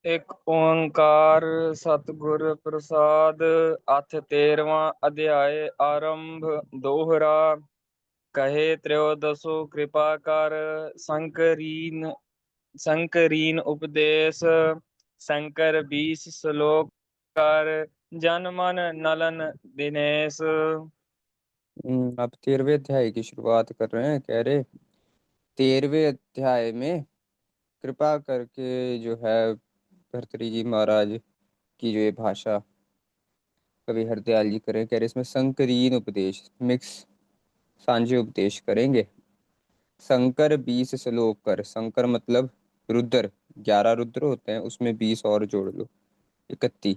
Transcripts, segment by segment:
एक ओंकार सतगुर प्रसाद। अथ 13वां अध्याय आरंभ। दोहरा। कहे त्रयोदशो कृपा कर। शंकरीन शंकरीन उपदेश। शंकर 20 श्लोक कर। जन मन नलन दिनेश। अब 13वें अध्याय की शुरुआत कर रहे हैं। कह रहे 13वें अध्याय में कृपा करके जो है भर्तृहरि जी महाराज की जो ये भाषा कवि हरदयाल जी करें। कह रहे इसमें संकरीन उपदेश मिक्स सांझे उपदेश करेंगे। शंकर 20 श्लोक कर। शंकर मतलब रुद्र। 11 रुद्र होते हैं, उसमें 20 और जोड़ लो, 31।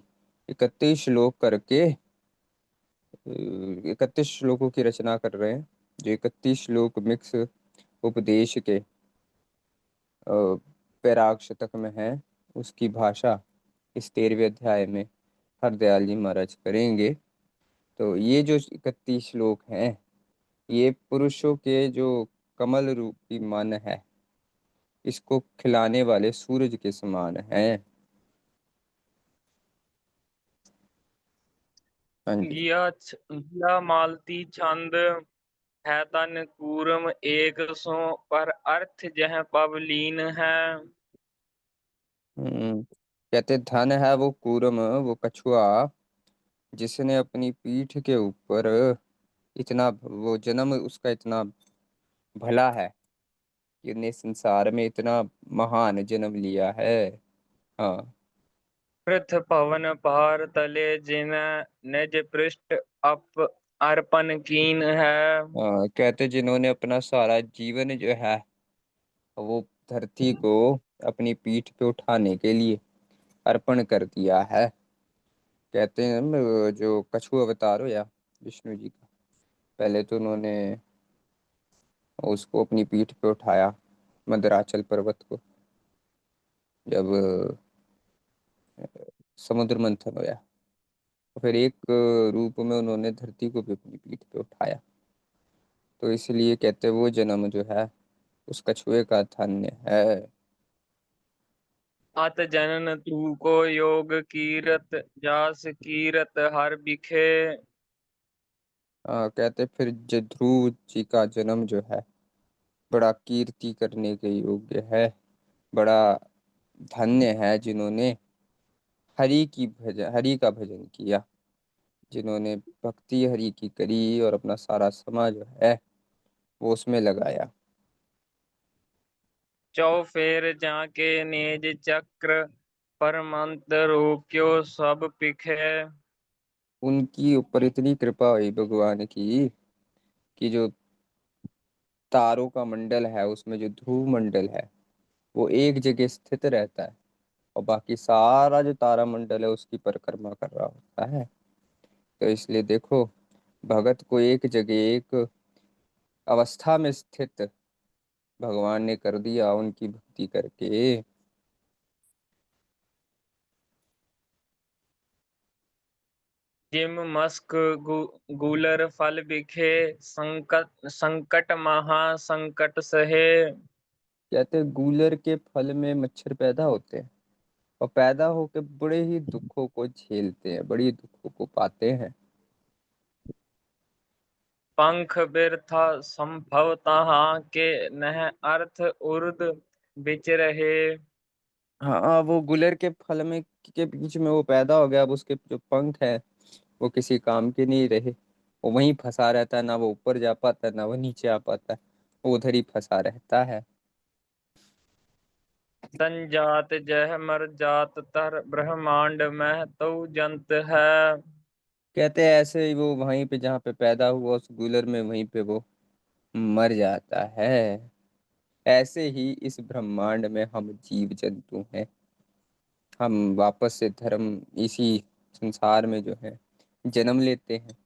31 श्लोक करके 31 श्लोकों की रचना कर रहे हैं। जो 31 श्लोक मिक्स उपदेश के पैराग शतक में है, उसकी भाषा इस 13वें अध्याय में हरदयाल जी महाराज करेंगे। तो ये जो 31 श्लोक हैं, ये पुरुषों के जो कमल रूपी मन है, इसको खिलाने वाले सूरज के समान हैं। हाँ जी। गिया मालती छंद है तन कूरम एक सो पर अर्थ जह पवलीन है। कहते धन है वो कूर्म, वो कछुआ, जिसने अपनी पीठ के ऊपर इतना वो जन्म उसका इतना भला है कि उसने संसार में इतना महान जन्म लिया है। हाँ। पृथ पवन पार तले जिन निज पृष्ठ अप अर्पण कीन है। कहते जिन्होंने अपना सारा जीवन जो है वो धरती को अपनी पीठ पे उठाने के लिए अर्पण कर दिया है। कहते हैं जो कछुआ अवतार हो या विष्णु जी का, पहले तो उन्होंने उसको अपनी पीठ पे उठाया, मंदराचल पर्वत को, जब समुद्र मंथन होया, तो फिर एक रूप में उन्होंने धरती को भी अपनी पीठ पे उठाया। तो इसलिए कहते वो जन्म जो है उस कछुए का धन्य है। अत जनन तू को योग कीरत जास कीरत हर बिखे। कहते फिर ध्रुव जी का जन्म जो है बड़ा कीर्ति करने के योग्य है, बड़ा धन्य है जिन्होंने हरि का भजन किया, जिन्होंने भक्ति हरि की करी और अपना सारा समाज जो है वो उसमें लगाया। चौफेर जाके नेज चक्र परमंत रोक्यो सब पिखे। उनकी ऊपर इतनी कृपा हुई भगवान की कि जो तारों का मंडल है उसमें जो ध्रुव मंडल है वो एक जगह स्थित रहता है, और बाकी सारा जो तारा मंडल है उसकी परिक्रमा कर रहा होता है। तो इसलिए देखो, भगत को एक जगह एक अवस्था में स्थित भगवान ने कर दिया उनकी भक्ति करके। जिम मस्क गूलर फल बिखे संकट संकट महा संकट सहे। कहते गूलर के फल में मच्छर पैदा होते हैं, और पैदा होकर बड़े ही दुखों को झेलते हैं, बड़ी दुखों को पाते हैं। पंख बिरथा संभव तहाँ के नह अर्थ उर्द बिच रहे। हाँ, वो गुलर के फल में के बीच में वो पैदा हो गया, अब उसके जो पंख है वो किसी काम के नहीं रहे। वो वहीं फंसा रहता है, ना वो ऊपर जा पाता है ना वो नीचे आ पाता है, वो उधर ही फंसा रहता है। संजात जह मर जात तर ब्रह्मांड में तो जंत है। कहते हैं ऐसे ही वो वहीं पे जहाँ पे पैदा हुआ उस गुलर में वहीं पे वो मर जाता है। ऐसे ही इस ब्रह्मांड में हम जीव जंतु हैं। हम वापस से धर्म इसी संसार में जो है जन्म लेते हैं,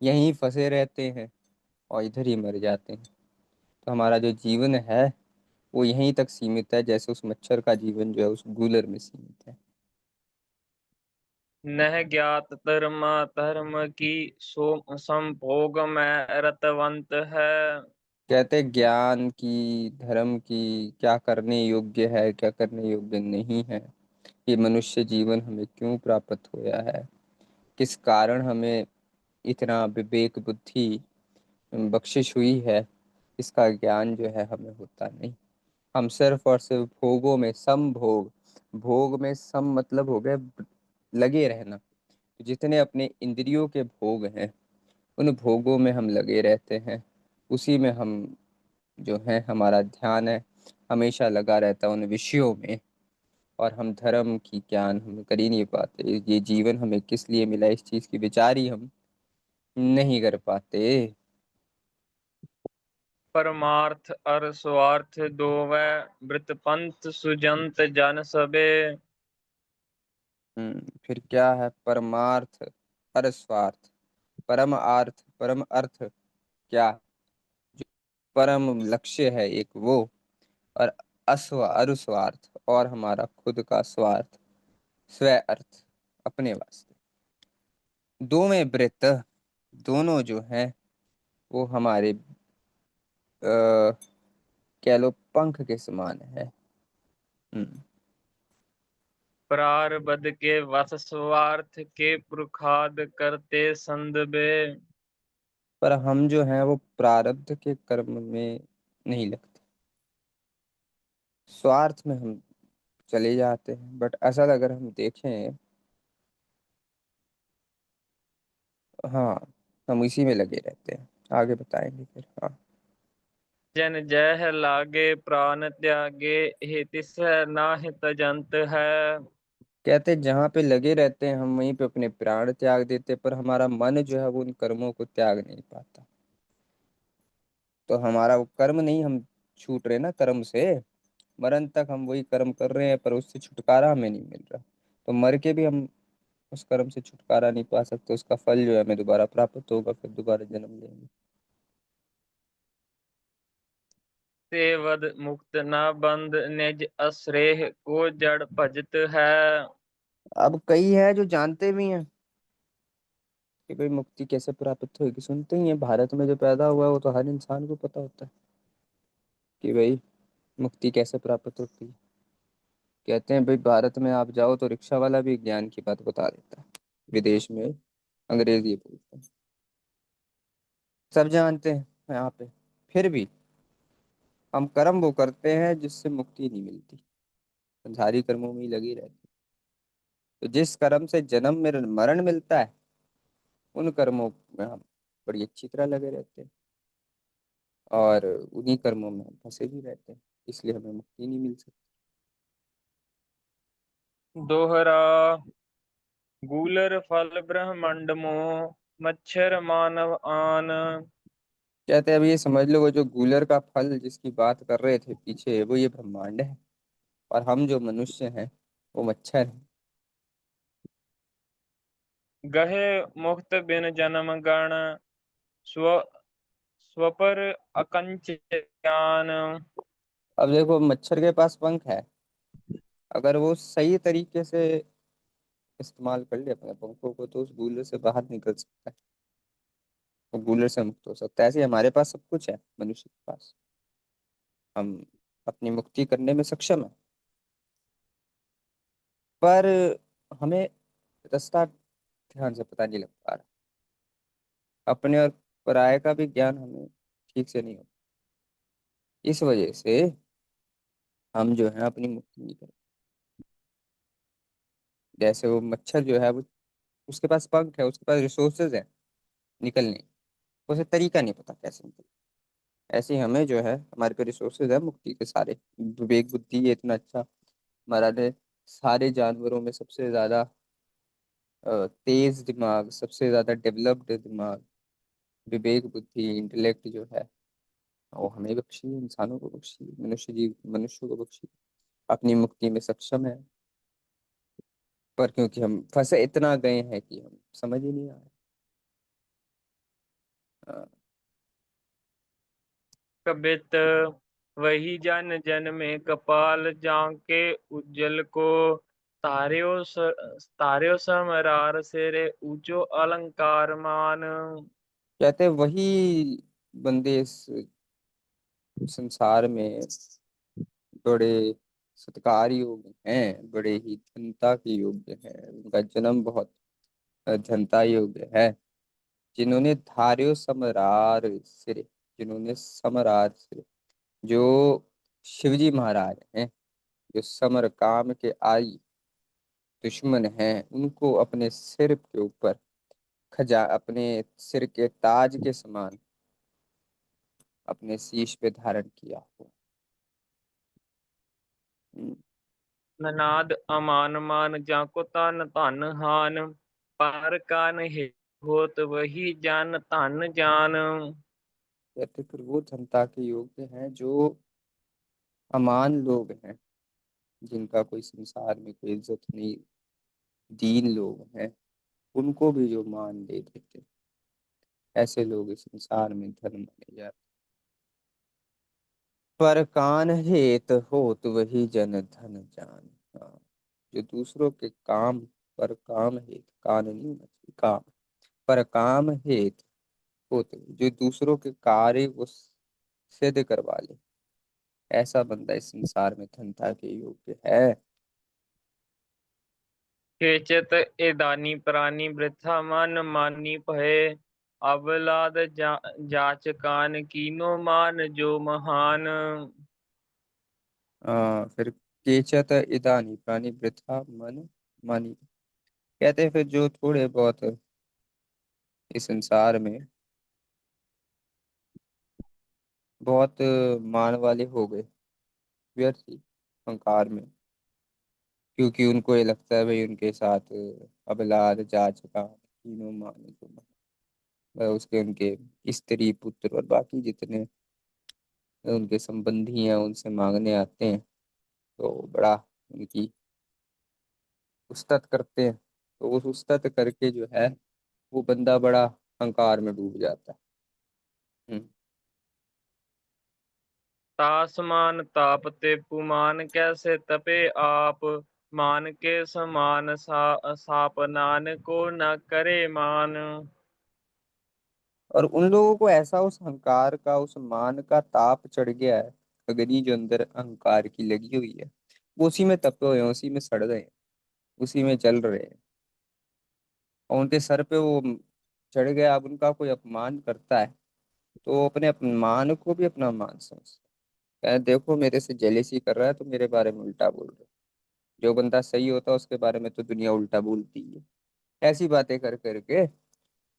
यहीं फंसे रहते हैं और इधर ही मर जाते हैं। तो हमारा जो जीवन है वो यहीं तक सीमित है, जैसे उस मच्छर का जीवन जो है उस गूलर में सीमित है। नह ज्ञात धर्म धर्म की सो संभोग में रतवंत है। कहते हैं ज्ञान की धर्म की क्या करने योग्य है क्या करने योग्य नहीं है, कि मनुष्य जीवन हमें क्यों प्राप्त होया है, किस कारण हमें इतना विवेक बुद्धि बख्शिश हुई है, इसका ज्ञान जो है हमें होता नहीं। हम सिर्फ और सिर्फ भोगों में सम भोग, भोग में सम मतलब हो गए लगे रहना। जितने अपने इंद्रियों के भोग हैं उन भोगों में हम लगे रहते हैं, उसी में हम जो है हमारा ध्यान है हमेशा लगा रहता है उन विषयों में। और हम धर्म की ज्ञान हम कर ही नहीं पाते, ये जीवन हमें किस लिए मिला इस चीज की विचार ही हम नहीं कर पाते। परमार्थ और स्वार्थ दोवै वृत्तपंथ सुजंत जन सबे। फिर क्या है? परमार्थ, परस्वार्थ, परम अर्थ, परम अर्थ क्या, जो परम लक्ष्य है एक वो, और अनुस्वार्थ और हमारा खुद का स्वार्थ, स्व अर्थ, अपने वास्ते। दो में वृत्त, दोनों जो हैं वो हमारे कह लो पंख के समान है। हम्म, प्रारब्ध के वश स्वार्थ के पुरुखाद करते संदबे। पर हम जो हैं वो प्रारब्ध के कर्म में नहीं लगते, स्वार्थ में हम चले जाते हैं। बट असल अगर हम देखें, हाँ, हम इसी में लगे रहते हैं। आगे बताएंगे फिर। हाँ, जन जह लागे प्राण त्यागे हितिस नाहि तजंत है। कहते हैं जहाँ पे लगे रहते हैं हम वहीं पे अपने प्राण त्याग देते हैं, पर हमारा मन जो है वो उन कर्मों को त्याग नहीं पाता। तो हमारा वो कर्म नहीं, हम छूट रहे ना कर्म से, मरण तक हम वही कर्म कर रहे हैं पर उससे छुटकारा हमें नहीं मिल रहा। तो मर के भी हम उस कर्म से छुटकारा नहीं पा सकते, उसका फल जो है हमें दोबारा प्राप्त होगा, फिर दोबारा जन्म लेंगे। सेवद मुक्त न बंध निज अश्रेह को जड़ भजत है। अब कई है जो जानते भी हैं कि भाई मुक्ति कैसे प्राप्त होगी, सुनते ही हैं। भारत में जो पैदा हुआ है वो तो हर इंसान को पता होता है कि भाई मुक्ति कैसे प्राप्त होती है। कहते हैं भाई भारत में आप जाओ तो रिक्शा वाला भी ज्ञान की बात बता देता है, विदेश में अंग्रेजी बोलते हैं, सब जानते हैं यहाँ पे। फिर भी हम कर्म वो करते हैं जिससे मुक्ति नहीं मिलती, संसारी कर्मों में ही लगी रहती। तो जिस कर्म से जन्म में मरण मिलता है उन कर्मों में हम बड़ी अच्छी तरह लगे रहते हैं, और उन्हीं कर्मों में हम फंसे भी रहते हैं, इसलिए हमें मुक्ति नहीं मिल सकती। दोहरा गूलर फल ब्रह्मांड मोह मच्छर मानव आन। कहते हैं अब ये समझ लो वो जो गूलर का फल जिसकी बात कर रहे थे पीछे, वो ये ब्रह्मांड है, और हम जो मनुष्य हैं वो मच्छर हैं। गहे मुक्त बिन जन्म गण स्व स्वपर अकंच ज्ञान। अब देखो मच्छर के पास पंख है, अगर वो सही तरीके से इस्तेमाल कर ले अपने पंखों को तो उस गूलर से बाहर निकल सकता है, वो गूलर से मुक्त हो सकता है। ऐसे ही हमारे पास सब कुछ है मनुष्य के पास, हम अपनी मुक्ति करने में सक्षम है, पर हमें रास्ता ध्यान से पता नहीं लग पा रहा। अपने और पराये का भी ज्ञान हमें ठीक से नहीं होता, इस वजह से हम जो है अपनी मुक्ति नहीं कर। जैसे वो मच्छर जो है वो, उसके पास पंख है, उसके पास रिसोर्सेज है निकलने, उसे तरीका नहीं पता कैसे निकले। ऐसे ही हमें जो है हमारे पे रिसोर्सेज है मुक्ति के सारे, विवेक बुद्धि ये इतना अच्छा हमारा ने, सारे जानवरों में सबसे ज्यादा तेज दिमाग, सबसे ज्यादा डेवलप्ड दिमाग, विवेक बुद्धि इंटेलेक्ट जो है वो हमें बख्शी है, इंसानों को बख्शी है, मनुष्य को बख्शी है, अपनी मुक्ति में सक्षम है। पर क्योंकि हम फंसे इतना गए हैं कि हम समझ ही नहीं आ रहा। कबित वही जन जन में कपाल जाके उज्जल को तार्यो तार्यो समरार सिरे ऊंचो अलंकार मान। कहते हैं वही बंदे इस संसार में बड़े सत्कार योग्य हैं, बड़े ही धनता के योग्य हैं, उनका जन्म बहुत धनता योग्य है। जिन्होंने धार्यो समरार सिरे, जिन्होंने समरार सिरे, जो शिवजी महाराज हैं, जो समर काम के आई दुश्मन हैं, उनको अपने सिर के ऊपर खजा, अपने सिर के ताज के समान अपने शीश पे धारण किया हो। हम्म, ननाद अमान मान जाको तान धन हान, पर कान हे होत वही जान धन जान। कहते फिर वो जनता के योग्य हैं जो अमान लोग हैं, जिनका कोई संसार में कोई इज्जत नहीं, दीन लोग हैं, उनको भी जो मान दे देते, ऐसे लोग इस संसार में धर्म माने जाते। पर कान हेत होत वही जन धन जान। हाँ, जो दूसरों के काम, पर काम हेत, कान नहीं होना चाहिए, काम, पर काम हेत होत, जो दूसरों के कार्य को सिद्ध करवा ले, ऐसा बंदा इस संसार में धनता के योग्य है। खेचत एदानी प्राणी वृथा मन मानी भय, अवलाद जाच कान कीनो मान जो महान। फिर केचत इदानी प्राणी वृथा मन मानी, कहते हैं फिर जो थोड़े बहुत इस संसार में बहुत मान वाले हो गए, व्यर्थ ही अहंकार में, क्योंकि उनको ये लगता है भाई उनके साथ अबलाद जाच का तीनों मान जो उसके उनके स्त्री पुत्र और बाकी जितने उनके संबंधी हैं उनसे मांगने आते हैं, तो बड़ा उनकी उस्तत करते हैं, तो उस उस्तत करके जो है वो बंदा बड़ा अहंकार में डूब जाता है। हम्म। तासमान ताप ते पुमान कैसे तपे आप, मान के समान साप नान को न करे मान। और उन लोगों को ऐसा उस अहंकार का, उस मान का ताप चढ़ गया है, अग्नि जो अंदर अहंकार की लगी हुई है, वो उसी में तपे हुए हैं, उसी में सड़ रहे हैं, उसी में जल रहे हैं, और उनके सर पे वो चढ़ गया। अब उनका कोई अपमान करता है तो वो अपने अपमान को भी अपना मान समझता है, देखो मेरे से जेलेसी कर रहा है तो मेरे बारे में उल्टा बोल रहे हो। जो बंदा सही होता है उसके बारे में तो दुनिया उल्टा बोलती है। ऐसी बातें कर करके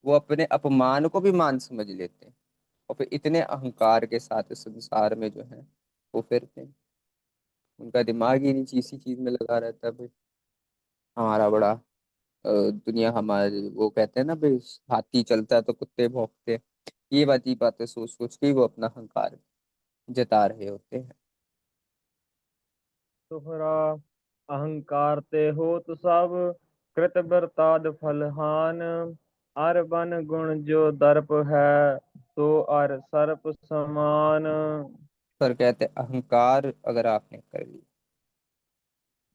वो अपने अपमान को भी मान समझ लेते हैं, और फिर इतने अहंकार के साथ इस संसार में जो है वो फिरते हैं। उनका दिमाग ही नहीं इसी चीज में लगा रहता है भाई, हमारा बड़ा दुनिया हमारे, वो कहते हैं ना भाई, हाथी चलता है तो कुत्ते भौंकते हैं। ये बातें सोच सोच के ही वो अपना अहंकार जता रहे होते हैं। तुहरा अहंकार ते हो तो सब, कृत बरताद फलहान, अर बन गुण जो दर्प है, तो अर सर्प समान। पर कहते हैं अहंकार अगर आपने कर लिया,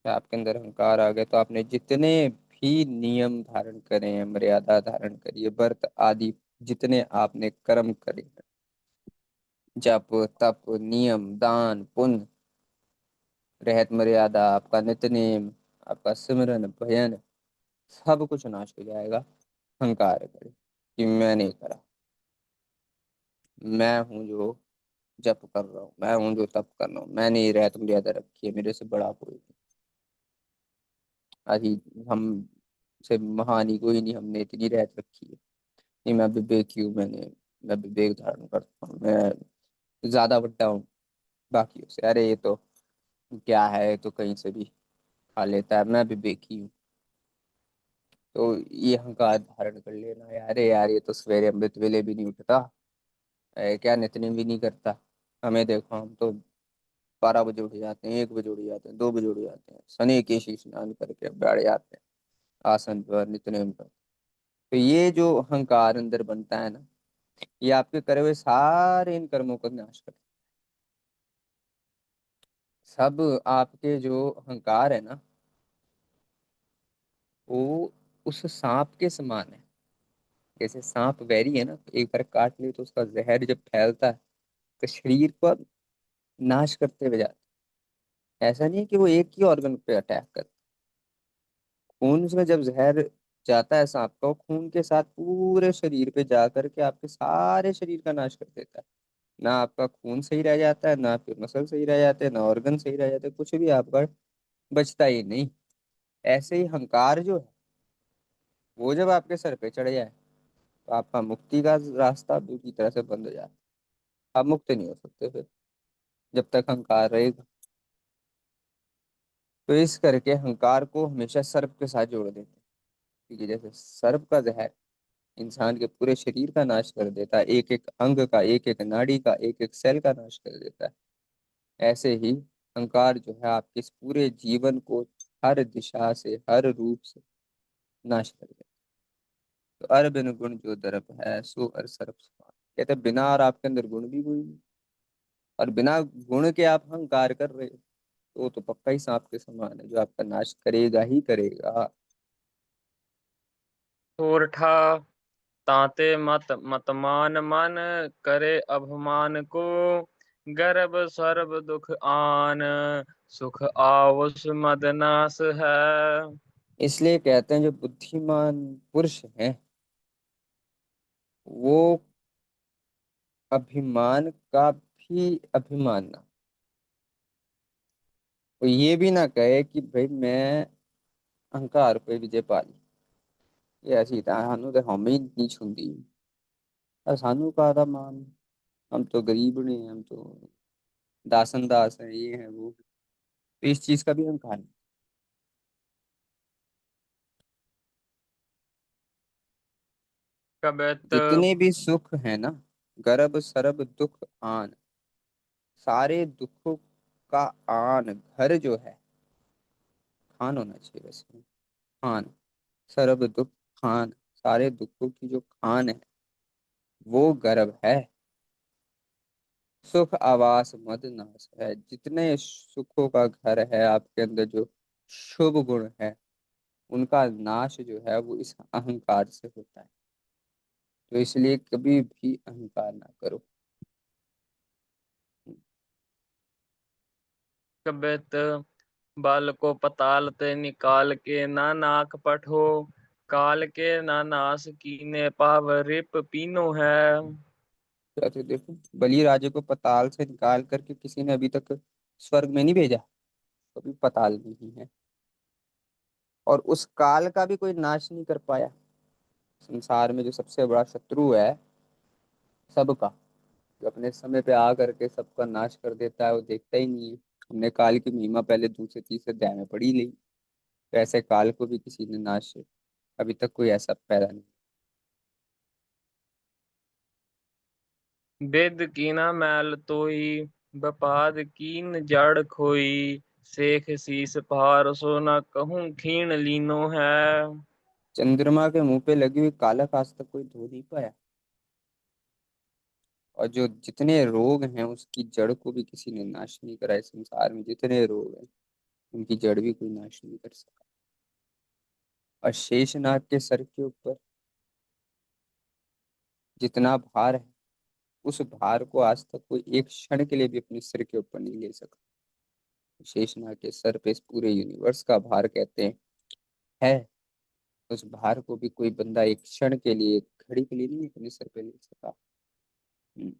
या आपके अंदर अहंकार आ गया, तो आपने जितने भी नियम धारण करे हैं, मर्यादा धारण करी है, व्रत आदि जितने आपने कर्म करे हैं, जप तप नियम दान पुण्य रहत मर्यादा, आपका नित्य आपका सिमरन भजन, सब कुछ नाश हो जाएगा अहंकार करे कि मैं नहीं करा, मैं हूँ जो जप कर रहा हूँ, मैं हूँ जो तप कर रहा हूँ, मैंने ये रहत मर्यादा रखी है, मेरे से बड़ा कोई नहीं। अभी हम से महान ही कोई नहीं, हमने इतनी रहत रखी है कि मैं विवेकी हूँ, मैं विवेक धारण करता हूँ, मैं ज्यादा बड्डा हूँ बाकियों से, अरे ये तो क्या है, ये तो कहीं से भी खा लेता है, मैं विवेकी हूँ। तो ये अहंकार धारण कर लेना यार, अरे यार ये तो सवेरे अमृत वेले भी नहीं उठता, क्या नित्य भी नहीं करता, हमें देखो हम तो 12 बजे उठ जाते हैं, 1 बजे उठ जाते हैं, 2 बजे उठ जाते हैं, सनी केशी स्नान करके बैठ जाते हैं आसन पर नित्य पर। तो ये जो अहंकार अंदर बनता है ना, ये आपके करे हुए सारे इन कर्मों को नाश कर, सब आपके जो अहंकार है ना, वो उस सांप के समान है। जैसे सांप वैरी है ना, तो एक बार काट ले तो उसका जहर जब फैलता है तो शरीर को नाश करते हुए जाता है। ऐसा नहीं है कि वो एक ही ऑर्गन पे अटैक करता। खून में जब जहर जाता है सांप का, वो खून के साथ पूरे शरीर पे जा करके आपके सारे शरीर का नाश कर देता है। ना आपका खून सही रह जाता है, ना आपके मसल सही रह जाते हैं, ना ऑर्गन सही रह जाते हैं, कुछ भी आपका बचता ही नहीं। ऐसे ही हंकार जो है, वो जब आपके सर पे चढ़ जाए तो आपका मुक्ति का रास्ता पूरी तरह से बंद हो जाता है। आप मुक्त नहीं हो सकते फिर, जब तक हंकार रहेगा। तो इस करके हंकार को हमेशा सर्प के साथ जोड़ देते हैं, क्योंकि जैसे सर्प का जहर इंसान के पूरे शरीर का नाश कर देता है, एक एक अंग का, एक एक नाड़ी का, एक एक सेल का नाश कर देता है, ऐसे ही अहंकार जो है आपके इस पूरे जीवन को हर दिशा से, हर रूप से नाश कर देता है। तो अर बिन गुण जो दर्प है, सो अर सर्प समान। कहते हैं, बिना और आपके अंदर गुण भी कोई नहीं, और बिना गुण के आप अहंकार कर रहे हो, तो पक्का ही सांप के समान है, जो आपका नाश करेगा ही करेगा। सोरठा ताते मत मतमान मन, करे अभिमान को, गर्भ सर्व दुख आन, सुख आवुस मद नास है। इसलिए कहते हैं जो बुद्धिमान पुरुष हैं, वो अभिमान का भी अभिमान ना, वो ये भी ना कहे कि भाई मैं अहंकार पे विजय पा ली। ये ऐसी था, सानू तो हम ही नहीं छुंदी, सानू का था मान, हम तो गरीब ने, हम तो दासन दास है, ये है वो है। तो इस चीज का भी अहंकार है। कबत जितने भी सुख है ना, गर्भ सरब दुख आन, सारे दुखों का आन घर जो है, खान होना चाहिए वैसे, खान, सरब दुख खान, सारे दुखों की जो खान है वो गर्भ है। सुख आवास मद नाश है, जितने सुखों का घर है आपके अंदर, जो शुभ गुण है, उनका नाश जो है वो इस अहंकार से होता है। तो इसलिए कभी भी अहंकार ना करो। कबत बाल को पताल ते निकाल के, ना नाक पठो काल के, ना नास कीने पाव रिप पीनो है। तो देखो, बलि राजे को पताल से निकाल करके किसी ने अभी तक स्वर्ग में नहीं भेजा, कभी पताल में ही है। और उस काल का भी कोई नाश नहीं कर पाया। संसार में जो सबसे बड़ा शत्रु है सबका, जो अपने समय पे आ करके सबका नाश कर देता है, वो देखता ही नहीं है। हमने काल की महिमा पहले दूसरे तीसरे अध्याय में पढ़ी ली। तो ऐसे काल को भी किसी ने नाश अभी तक कोई ऐसा पैदा नहीं। बेद कीना मैल तोई, बपाद कीन जड़ खोई, सेख शीस भार सो न कहूँ खीण लीनो है। चंद्रमा के मुंह पे लगी हुई कालक आज तक कोई धो नहीं पाया। और जो जितने रोग हैं उसकी जड़ को भी किसी ने नाश नहीं करा। इस संसार में जितने रोग हैं उनकी जड़ भी कोई नाश नहीं कर सका। और शेषनाग के सर के ऊपर जितना भार है, उस भार को आज तक कोई एक क्षण के लिए भी अपने सिर के ऊपर नहीं ले सका। शेषनाग के सर पे इस पूरे यूनिवर्स का भार कहते हैं है। उस भार को भी कोई बंदा एक क्षण के लिए, एक घड़ी के लिए नहीं अपने सर पे ले सका। हम्म।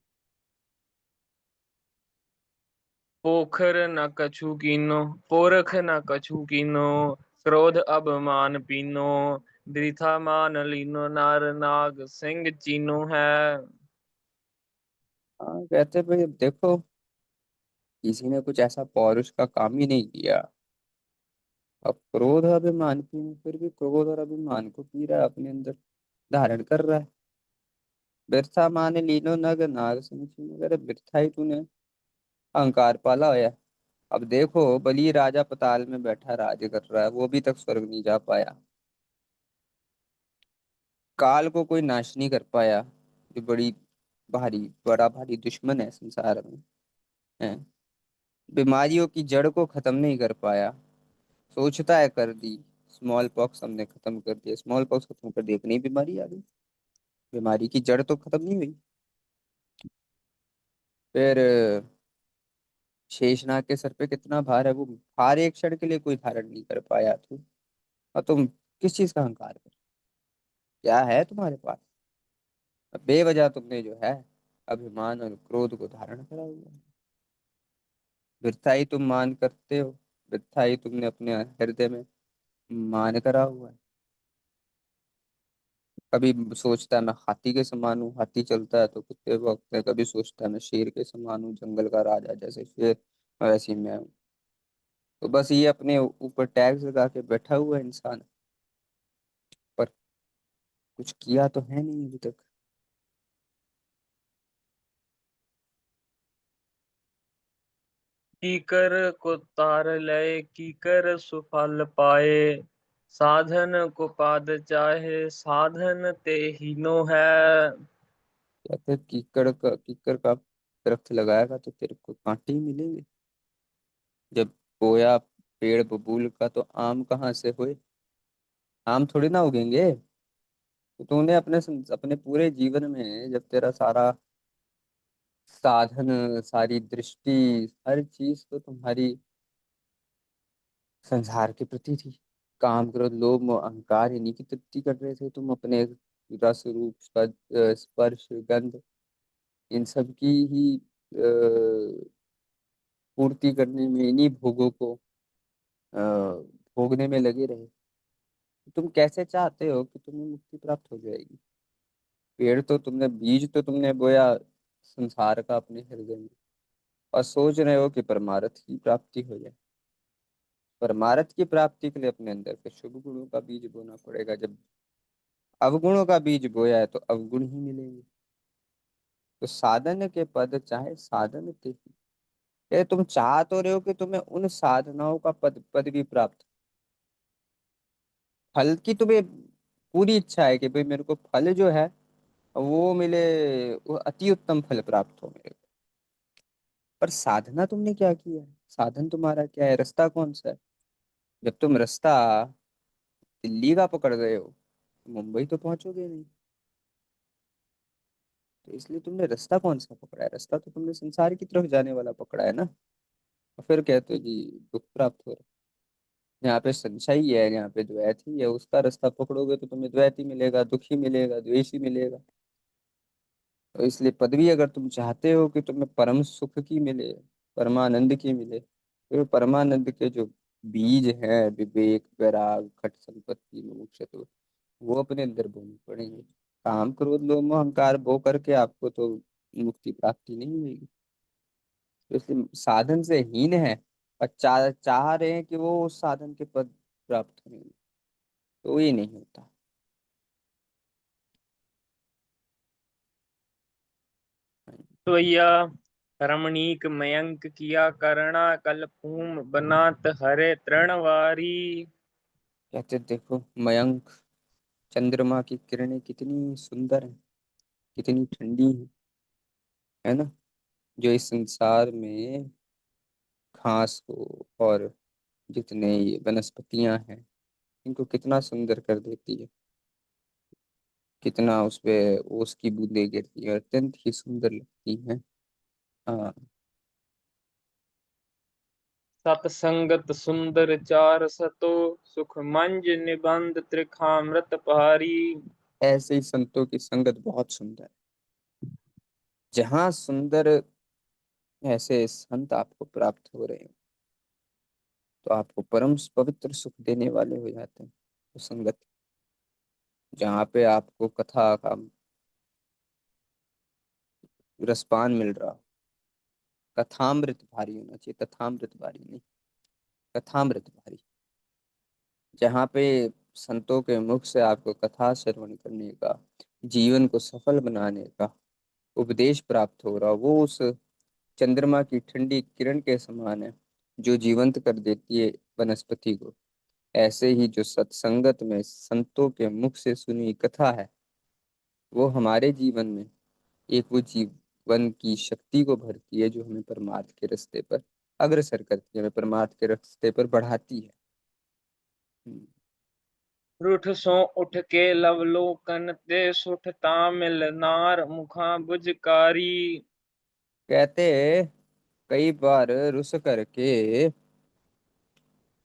पोखर न कछु कीनो, पोरख न कछु कीनो, क्रोध अभिमान पीनो, वृथा मान लीनो, नार नाग सिंह चीनो है। हाँ, कहते भाई अब देखो, किसी ने कुछ ऐसा पौरुष का काम ही नहीं किया। अब क्रोध और अभिमान की, फिर भी क्रोध और अभिमान को पी रहा है, अपने अंदर धारण कर रहा है। बिरथा माने लीनो नग नाग सिंह, अगर बिरथा ही तूने अहंकार पाला होया। अब देखो, बलि राजा पताल में बैठा राज कर रहा है, वो भी तक स्वर्ग नहीं जा पाया। काल को कोई नाश नहीं कर पाया, जो बड़ा भारी दुश्मन है संसार में, है। बीमारियों की जड़ को खत्म नहीं कर पाया, सोचता है कर दी। स्मॉल पॉक्स हमने खत्म कर दिया, स्मॉल पॉक्स खत्म कर दिया, एक नई बीमारी आ गई। बीमारी की जड़ तो खत्म नहीं हुई। फिर शेषनाग के सर पे कितना भार है, वो भार एक क्षण के लिए कोई धारण नहीं कर पाया तू, और तुम किस चीज का अहंकार कर, क्या है तुम्हारे पास? बेवजह तुमने जो है अभिमान और क्रोध को धारण करा हुआ है। वृथा ही तुम मान करते हो, वृथा ही तुमने अपने हृदय में मान करा हुआ है। कभी सोचता है मैं हाथी के समान हूँ, हाथी चलता है तो कुत्ते भौंकते हैं, कभी सोचता है मैं शेर के समान हूँ, जंगल का राजा जैसे शेर, वैसे ही मैं हूँ। तो बस ये अपने ऊपर टैग्स लगा के बैठा हुआ है इंसान, पर कुछ किया तो है नहीं अभी तक। कीकर को तार लय कीकर सुफल पाए, साधन को पाद चाहे साधन ते हीनो है। कहते हैं, कीकर का दरख्त लगाएगा तो तेरे को कांटे ही मिलेंगे। जब बोया पेड़ बबूल का तो आम कहाँ से हुए, आम थोड़ी ना उगेंगे। तो तूने अपने पूरे जीवन में जब तेरा सारा साधन, सारी दृष्टि, हर चीज तो तुम्हारी संसार के प्रति थी, काम क्रोध लोभ मोह अहंकार, इन्हीं की तृप्ति कर रहे थे तुम, अपने रस रूप स्पर्श गंध, इन सब की ही पूर्ति करने में, इन्हीं भोगों को भोगने में लगे रहे। तुम कैसे चाहते हो कि तुम्हें मुक्ति प्राप्त हो जाएगी? पेड़ तो तुमने, बीज तो तुमने बोया संसार का अपने हृदय में, और सोच रहे हो कि परमार्थ की प्राप्ति हो जाए। परमार्थ की प्राप्ति के लिए अपने अंदर के शुभ गुणों का बीज बोना पड़ेगा। जब अवगुणों का बीज बोया है तो अवगुण ही मिलेंगे। तो साधन के पद चाहे साधन ते ही। ये तुम चाह तो रहे हो कि तुम्हें उन साधनाओं का पद पद भी प्राप्त, फल की तुम्हें पूरी इच्छा है कि भाई मेरे को फल जो है वो मिले, वो अति उत्तम फल प्राप्त हो मेरे को। पर साधना तुमने क्या किया है? साधन तुम्हारा क्या है? रास्ता कौन सा है? जब तुम रास्ता दिल्ली का पकड़ रहे हो तो मुंबई तो पहुंचोगे नहीं। तो इसलिए तुमने रास्ता कौन सा पकड़ा है? रास्ता तो तुमने संसार की तरफ जाने वाला पकड़ा है ना। और फिर कहते हो जी दुख प्राप्त हो रहा है। यहाँ पे संशय ही है, यहाँ पे द्वैत ही है, उसका रास्ता पकड़ोगे तो तुम्हें द्वैत ही मिलेगा, दुख ही मिलेगा, द्वेष ही मिलेगा। तो इसलिए पदवी अगर तुम चाहते हो कि तुम्हें परम सुख की मिले, परमानंद की मिले, तो परमानंद के जो बीज हैं, विवेक वैराग खट संपत्ति मोक्ष, वो अपने अंदर बोने पड़ेंगे। काम क्रोध लोभ मोह अहंकार बो करके आपको तो मुक्ति प्राप्ति नहीं होगी। तो इसलिए साधन से हीन है, और चाह रहे हैं कि वो उस साधन के पद प्राप्त करेंगे, तो ये नहीं होता। सोइया रमणीक मयंक किया करना कल भूम बनात हरे तृणवारी। कहते देखो मयंक, चंद्रमा की किरणें कितनी सुंदर है, कितनी ठंडी है ना, जो इस संसार में घास को और जितने ये वनस्पतियां हैं इनको कितना सुंदर कर देती है, कितना उस पे ओस की बूंदें गिरती है, अत्यंत ही सुंदर लगती हैं। हाँ। सतसंगत सुंदर चार सतो सुख मंज निबंध त्रिखामृत पारी। ऐसे ही संतों की संगत बहुत सुंदर है। जहाँ सुंदर ऐसे संत आपको प्राप्त हो रहे हो तो आपको परम पवित्र सुख देने वाले हो जाते हैं। तो संगत जहाँ पे आपको कथा का रसपान मिल रहा हो, कथामृत भारी होना चाहिए, तथामृत भारी नहीं, कथामृत भारी, जहाँ पे संतों के मुख से आपको कथा श्रवण करने का, जीवन को सफल बनाने का उपदेश प्राप्त हो रहा, वो उस चंद्रमा की ठंडी किरण के समान है जो जीवंत कर देती है वनस्पति को। ऐसे ही जो सत्संगत में संतों के मुख से सुनी कथा है, वो हमारे जीवन में एक वो जीवन की शक्ति को भरती है जो हमें परमार्थ के रास्ते पर अग्रसर करती है, हमें परमार्थ के रास्ते पर बढ़ाती है। हम्म। रूठ सो उठ के लवलोकन ते सुठ तामिल नार मुखा बुझकारी। कहते कई बार रुस करके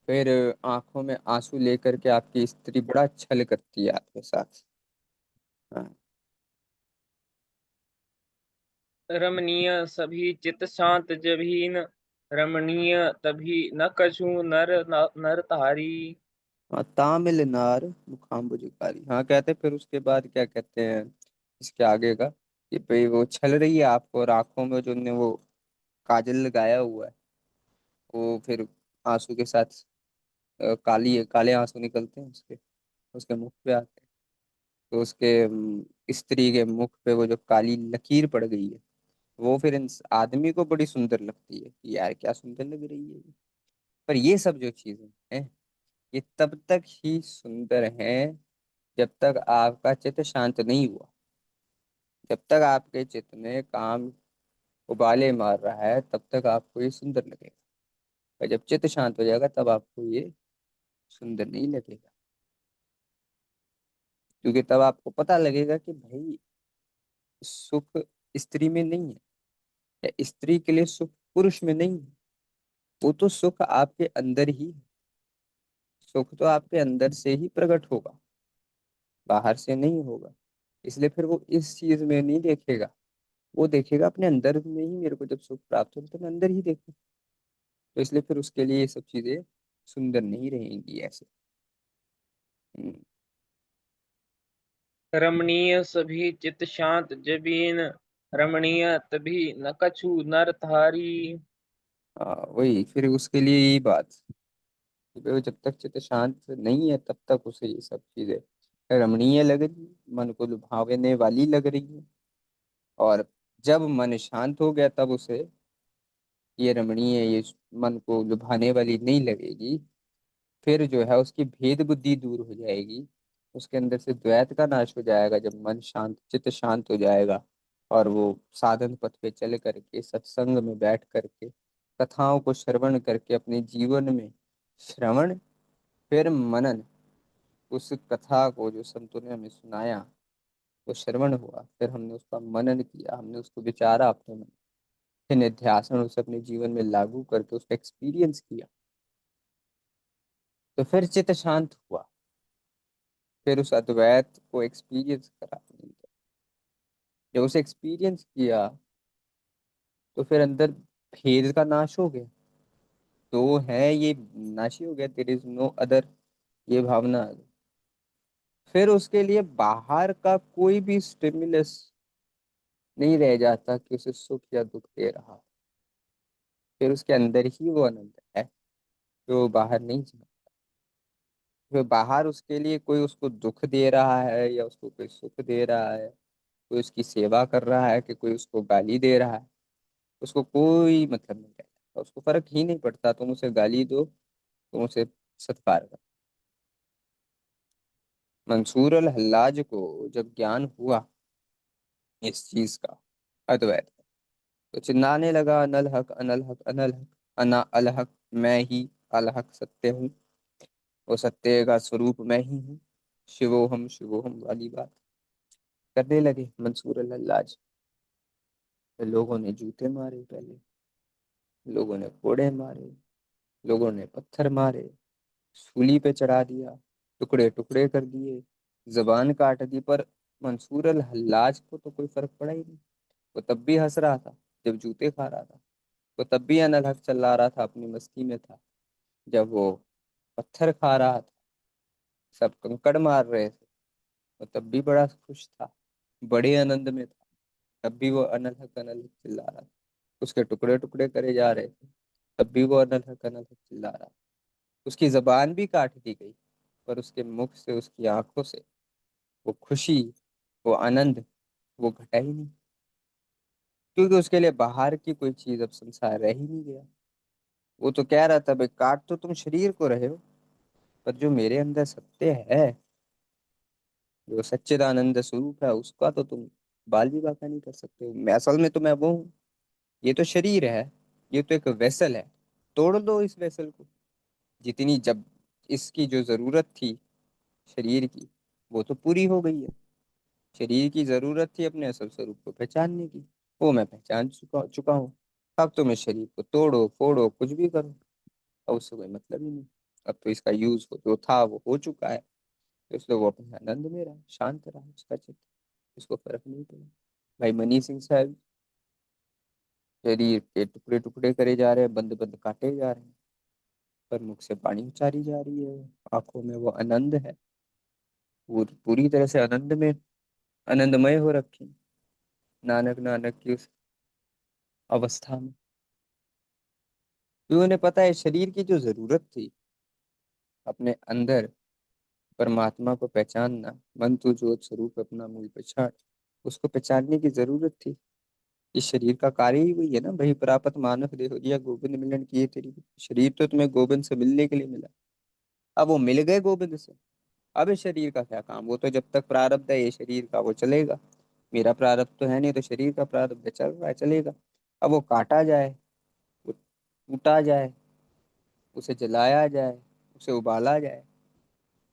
फिर आंखों में आंसू लेकर के आपकी स्त्री बड़ा छल करती है आपके साथ। हाँ। रमणीय सभी चित शांत जबीन, रमणीय तभी न कछू नर तारी। हाँ, तामिल नार मुखाम्बुजकारी। हाँ, कहते फिर उसके बाद क्या कहते हैं इसके आगे का, कि भाई वो छल रही है आपको, और आंखों में जो ने वो काजल लगाया हुआ है, वो फिर आंसू के साथ काली काले आंसू निकलते हैं उसके, उसके मुख पे आते हैं। तो उसके स्त्री के मुख पे वो जो काली लकीर पड़ गई है, वो फिर आदमी को बड़ी सुंदर लगती है कि यार क्या सुंदर लग रही है ये। पर ये सब जो चीजें हैं, ये तब तक ही सुंदर हैं जब तक आपका चित्त शांत नहीं हुआ। जब तक आपके चित्त में काम उबाले मार रहा है, तब तक आपको ये सुंदर लगेगा। और जब चित्त शांत हो जाएगा, तब आपको ये सुंदर नहीं लगेगा। क्योंकि तब आपको पता लगेगा कि भाई सुख स्त्री में नहीं है, या स्त्री के लिए सुख पुरुष में नहीं है। वो तो सुख आपके अंदर ही है। सुख तो आपके अंदर से ही प्रकट होगा, बाहर से नहीं होगा। इसलिए फिर वो इस चीज में नहीं देखेगा, वो देखेगा अपने अंदर में ही। मेरे को जब सुख प्राप्त हो तो मैं अंदर ही देखूं। तो इसलिए फिर उसके लिए ये सब चीजें सुंदर नहीं रहेंगी ऐसे। हम्म। रमणीय सभी चित शांत जबीन, रमणीय तभी न कछू नर तारी। वही फिर उसके लिए यही बात, कि भाई वो जब तक चित्त शांत नहीं है, तब तक उसे ये सब चीजें रमणीय लग रही, मन को लुभावने वाली लग रही है। और जब मन शांत हो गया, तब उसे ये रमणीय, ये मन को लुभाने वाली नहीं लगेगी। फिर जो है उसकी भेद बुद्धि दूर हो जाएगी, उसके अंदर से द्वैत का नाश हो जाएगा जब मन शांत, चित्त शांत हो जाएगा। और वो साधन पथ पे चल करके, सत्संग में बैठ करके, कथाओं को श्रवण करके अपने जीवन में श्रवण, फिर मनन। उस कथा को जो संतों ने हमें सुनाया, वो श्रवण हुआ, फिर हमने उसका मनन किया, हमने उसको विचारा अपने मन, फिर निध्यासन उसे अपने जीवन में लागू करके उसका एक्सपीरियंस किया, तो फिर चित्त शांत हुआ। फिर उस अद्वैत को एक्सपीरियंस करा अपने अंदर। जब उसे एक्सपीरियंस किया, तो फिर अंदर भेद का नाश हो गया। तो है ये नाशी हो गया, देयर इज नो अदर, ये भावना आ गई। फिर उसके लिए बाहर का कोई भी स्टिमुलस नहीं रह जाता कि उसे सुख या दुख दे रहा। फिर उसके अंदर ही वो आनंद है, जो बाहर नहीं जा। फिर बाहर उसके लिए कोई उसको दुख दे रहा है या उसको कोई सुख दे रहा है, कोई उसकी सेवा कर रहा है कि कोई उसको गाली दे रहा है, उसको कोई मतलब नहीं रहता, उसको फर्क ही नहीं पड़ता। तुम उसे गाली दो, तुम उसे सत्कार करो। मंसूर अल हल्लाज को जब ज्ञान हुआ इस चीज का, अद्वैत का, तो चिल्लाने लगा, अनल हक अनल हक अनल हक, अना अल हक, मैं ही अल हक सत्य हूँ, वो सत्य का स्वरूप मैं ही हूँ। शिवोहम शिवोहम वाली बात करने लगे मंसूर अल हल्लाज। तो लोगों ने जूते मारे पहले, लोगों ने कोड़े मारे, लोगों ने पत्थर मारे, सूली पे चढ़ा दिया, टुकड़े टुकड़े कर दिए, जबान काट दी। पर मंसूर अल हल्लाज को तो कोई फर्क पड़ा ही नहीं। वो तब भी हंस रहा था जब जूते खा रहा था, वो तब भी अनल हक चला रहा था, अपनी मस्ती में था। जब वो पत्थर खा रहा था, सब कंकड़ मार रहे थे, वो तब भी बड़ा खुश था, बड़े आनंद में था। तब भी वो अनल हक चिल्ला रहा था। उसके टुकड़े टुकड़े करे जा रहे थे, तब भी वो अनल हक चिल्ला रहा था। उसकी जबान भी काट दी गई, पर उसके मुख से, उसकी आंखों से वो खुशी, वो आनंद, वो घटा ही नहीं। क्योंकि उसके लिए बाहर की कोई चीज अब संसार रह ही नहीं गया। वो तो कह रहा था, भाई काट तो तुम शरीर को रहे हो, पर जो मेरे अंदर सत्य है, जो सच्चिदानंद स्वरूप है, उसका तो तुम बाल भी बाका नहीं कर सकते हो। मैं असल में तो मैं वो हूँ। ये तो शरीर है, ये तो एक वेसल है, तोड़ दो इस वेसल को। जितनी जब इसकी जो जरूरत थी शरीर की, वो तो पूरी हो गई है। शरीर की जरूरत थी अपने असल स्वरूप को पहचानने की, वो मैं पहचान चुका चुका हूँ। अब तुम्हें शरीर को तोड़ो फोड़ो कुछ भी करो, अब उससे कोई मतलब ही नहीं। अब तो इसका यूज हो जो था वो हो चुका है, तो इसलिए वो अपने आनंद में रहा, शांत रहा उसका चित्त, उसको फर्क नहीं पड़ा। भाई मनी सिंह साहब शरीर के टुकड़े टुकड़े करे जा रहे हैं, बंद बंद काटे जा रहे हैं, पर मुख से पानी उचारी जा रही है, आंखों में वो आनंद है, पूरी तरह से आनंद में आनंदमय हो रखी नानक नानक की उस अवस्था में। क्यों, उन्हें पता है शरीर की जो जरूरत थी अपने अंदर परमात्मा को पहचानना, मन तो ज्योत स्वरूप अपना मूल पहचान, उसको पहचानने की जरूरत थी। इस शरीर का कार्य ही वही है ना, वही प्राप्त मानव देह दिया गोविंद मिलन किए तेरी। शरीर तो तुम्हें गोविंद से मिलने के लिए मिला, अब वो मिल गए गोविंद से, अब इस शरीर का क्या काम, वो तो जब तक प्रारब्ध है ये शरीर का वो चलेगा। मेरा प्रारब्ध तो है नहीं, तो शरीर का प्रारब्ध चल रहा है चलेगा। अब वो काटा जाए, वो टूटा जाए, उसे जलाया जाए, उसे उबाला जाए,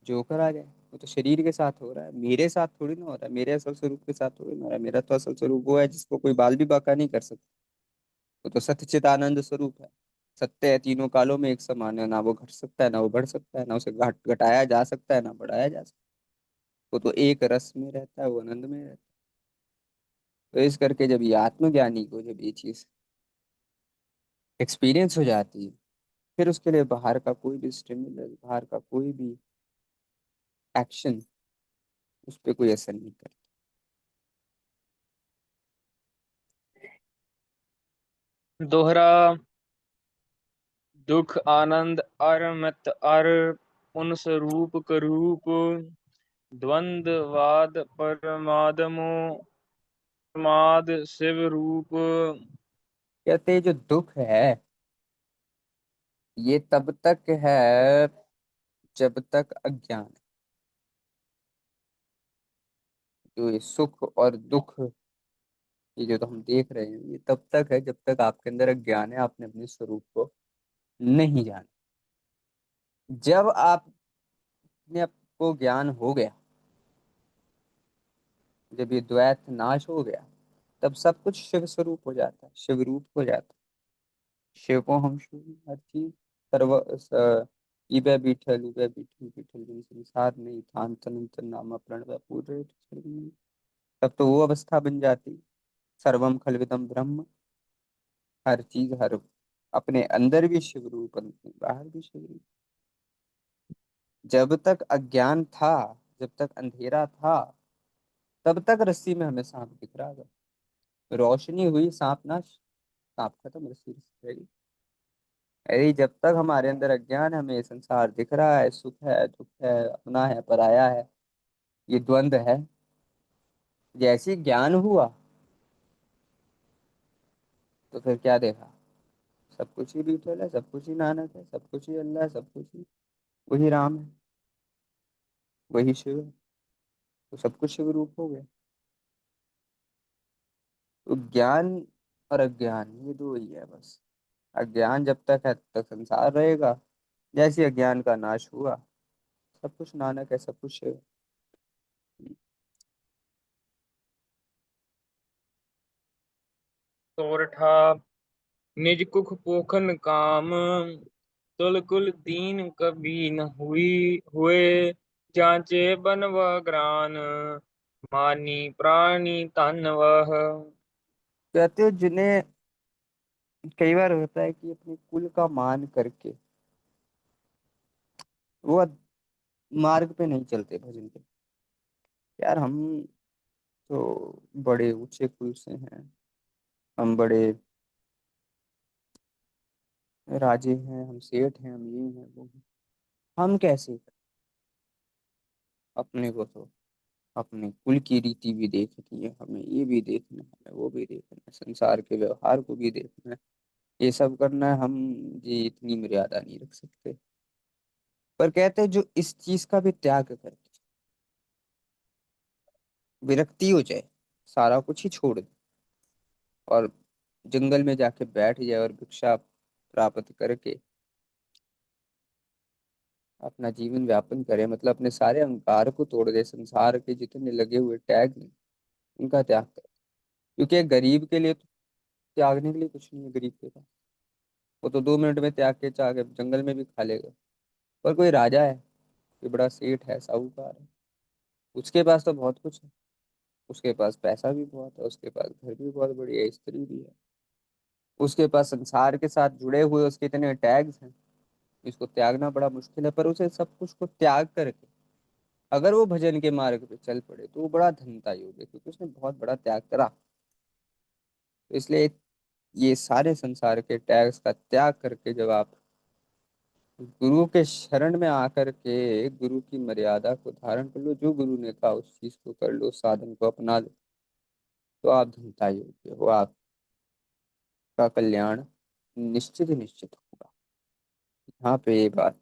जो करा जाए, वो तो शरीर के साथ हो रहा है, मेरे साथ थोड़ी ना हो रहा है, मेरे असल स्वरूप के साथ थोड़ी ना हो रहा है। मेरा तो असल स्वरूप वो है जिसको कोई बाल भी बाका नहीं कर सकता, वो तो सत्यचित आनंद स्वरूप है। सत्य है, तीनों कालों में एक समान है, ना वो घट सकता है ना वो बढ़ सकता है, ना उसे घटाया जा सकता है ना बढ़ाया जा सकता है, वो तो एक रस में रहता है, वो आनंद में रहता है। तो इस करके जब ये आत्मज्ञानी को जब ये चीज एक्सपीरियंस हो जाती है, फिर उसके लिए बाहर का कोई भी स्टिमुलस, बाहर का कोई भी एक्शन उस पर कोई असर नहीं करता। दोहरा दुख आनंद अर मत अर उन स्वरूप करूप द्वंद्ववाद परमादमो प्रमाद शिव रूप। कहते हैं, जो दुख है ये तब तक है जब तक अज्ञान है। जो ये सुख और दुख ये जो तो हम देख रहे हैं, ये तब तक है जब तक आपके अंदर अज्ञान है, आपने अपने स्वरूप को नहीं जाना। जब आपने आपको ज्ञान हो गया, जब ये द्वैत नाश हो गया, तब सब कुछ शिव स्वरूप हो जाता है, शिव रूप हो जाता है। शिव को हम शिव हर चीज इबे बीठल उबे बीठल बीठल जिन संसार नहीं थान तन तन नामा प्रणव पूरे तब तो वो अवस्था बन जाती, सर्वम खलविदम ब्रह्म, हर चीज हर अपने अंदर भी शिव रूप बाहर भी शिव रूप। जब तक अज्ञान था, जब तक अंधेरा था, तब तक रस्सी में हमें सांप दिख रहा था। रोशनी हुई सांप नाश, सांप खत्म, रस्सी रस्सी रह गई। अरे जब तक हमारे अंदर अज्ञान है, हमें ये संसार दिख रहा है, सुख है दुख है, अपना है पराया है, ये द्वंद्व है। जैसे ही ज्ञान हुआ तो फिर क्या देखा, सब कुछ ही बीतल है, सब कुछ ही नानक है, सब कुछ ही अल्लाह है, सब कुछ ही वही राम है, वही शिव है, तो सब कुछ शिव रूप हो गया। तो ज्ञान और अज्ञान ये दो ही है बस। अज्ञान जब तक है तब तक संसार रहेगा, जैसे अज्ञान का नाश हुआ सब कुछ नानक है, सब कुछ शिव है। सोरठा निज कुख पोखन काम तुल कुल दीन कभी न हुए जांचे बन व ग्रान मानी प्राणी तन वह। कहते हो जिन्हें कई बार होता है कि अपने कुल का मान करके वो मार्ग पे नहीं चलते भजन पे। यार हम तो बड़े ऊंचे कुल से हैं, हम बड़े राजे हैं, हम सेठ हैं, हम ये हैं वो हैं। हम कैसे, अपने को तो अपने कुल की रीति भी देखनी है, हमें ये भी देखना है, हमें वो भी देखना है, संसार के व्यवहार को भी देखना है, ये सब करना है। हम जी इतनी मर्यादा नहीं रख सकते। पर कहते हैं जो इस चीज का भी त्याग करे, विरक्ति हो जाए, सारा कुछ ही छोड़ दे और जंगल में जाके बैठ जाए और भिक्षा प्राप्त करके अपना जीवन व्यापन करे, मतलब अपने सारे अहंकार को तोड़ दे, संसार के जितने लगे हुए टैग हैं उनका त्याग करे। क्योंकि एक गरीब के लिए तो त्यागने के लिए कुछ नहीं है गरीब के पास। वो तो 2 मिनट में त्याग के चाह के जंगल में भी खा लेगा। पर कोई राजा है, कोई बड़ा सेठ है, साहूकार है, उसके पास तो बहुत कुछ है। उसके पास पैसा भी बहुत है, उसके पास घर भी बहुत बढ़िया है, स्त्री भी है, उसके पास संसार के साथ जुड़े हुए उसके इतने टैग्स हैं। इसको त्यागना बड़ा मुश्किल है, पर उसे सब कुछ को त्याग करके अगर वो भजन के मार्ग पे चल पड़े तो वो बड़ा धन्यता योग है, क्योंकि उसने बहुत बड़ा त्याग करा। तो इसलिए ये सारे संसार के टैग्स का त्याग करके जब आप गुरु के शरण में आकर के गुरु की मर्यादा को धारण कर लो, जो गुरु ने कहा उस चीज को कर लो, साधन को अपना लो, तो आप धन्यता योग्य हो, आपका कल्याण निश्चित ही निश्चित होगा। यहाँ पे ये बात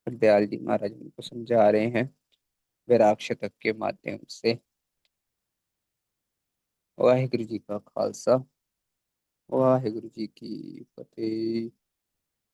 दयाल जी महाराज उनको समझा रहे हैं वैराग शतक के माध्यम से। वाहिगुरु जी का खालसा, वाहिगुरु जी की फतेह।